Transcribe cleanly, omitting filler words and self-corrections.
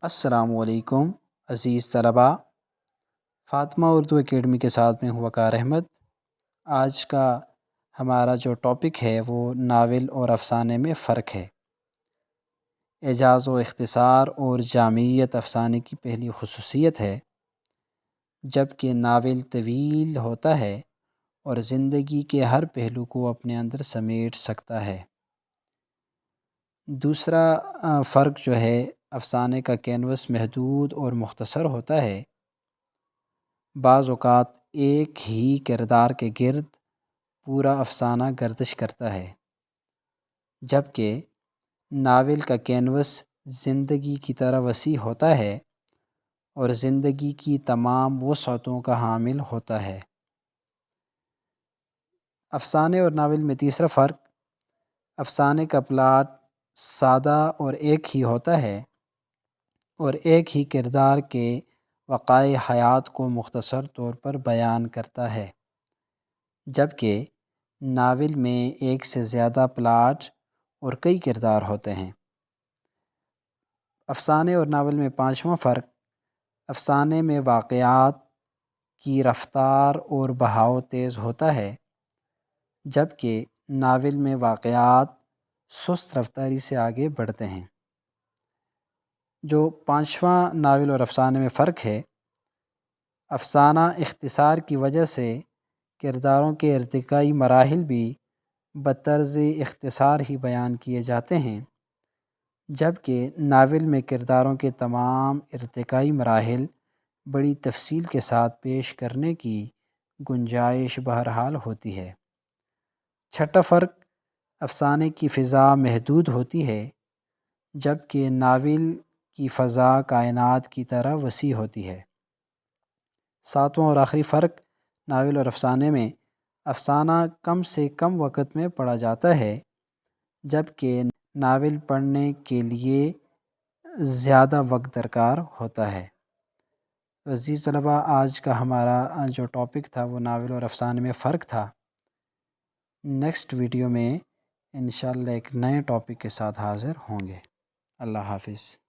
السلام علیکم عزیز طلباء، فاطمہ اردو اکیڈمی کے ساتھ میں ہوں وقار احمد۔ آج کا ہمارا جو ٹاپک ہے وہ ناول اور افسانے میں فرق ہے۔ اعجاز و اختصار اور جامعیت افسانے کی پہلی خصوصیت ہے، جبکہ ناول طویل ہوتا ہے اور زندگی کے ہر پہلو کو اپنے اندر سمیٹ سکتا ہے۔ دوسرا فرق جو ہے، افسانے کا کینوس محدود اور مختصر ہوتا ہے۔ بعض اوقات ایک ہی کردار کے گرد پورا افسانہ گردش کرتا ہے، جبکہ ناول کا کینوس زندگی کی طرح وسیع ہوتا ہے اور زندگی کی تمام وسعتوں کا حامل ہوتا ہے۔ افسانے اور ناول میں تیسرا فرق، افسانے کا پلاٹ سادہ اور ایک ہی ہوتا ہے اور ایک ہی کردار کے وقائع حیات کو مختصر طور پر بیان کرتا ہے، جبکہ ناول میں ایک سے زیادہ پلاٹ اور کئی کردار ہوتے ہیں۔ افسانے اور ناول میں پانچواں فرق، افسانے میں واقعات کی رفتار اور بہاؤ تیز ہوتا ہے، جبکہ ناول میں واقعات سست رفتاری سے آگے بڑھتے ہیں۔ جو پانچواں ناول اور افسانے میں فرق ہے، افسانہ اختصار کی وجہ سے کرداروں کے ارتقائی مراحل بھی بطرز اختصار ہی بیان کیے جاتے ہیں، جبکہ ناول میں کرداروں کے تمام ارتقائی مراحل بڑی تفصیل کے ساتھ پیش کرنے کی گنجائش بہرحال ہوتی ہے۔ چھٹا فرق، افسانے کی فضا محدود ہوتی ہے، جبکہ ناول کی فضا کائنات کی طرح وسیع ہوتی ہے۔ ساتواں اور آخری فرق، ناول اور افسانے میں افسانہ کم سے کم وقت میں پڑھا جاتا ہے، جبکہ ناول پڑھنے کے لیے زیادہ وقت درکار ہوتا ہے۔ عزیز طلباء، آج کا ہمارا جو ٹاپک تھا وہ ناول اور افسانے میں فرق تھا۔ نیکسٹ ویڈیو میں انشاءاللہ ایک نئے ٹاپک کے ساتھ حاضر ہوں گے۔ اللہ حافظ۔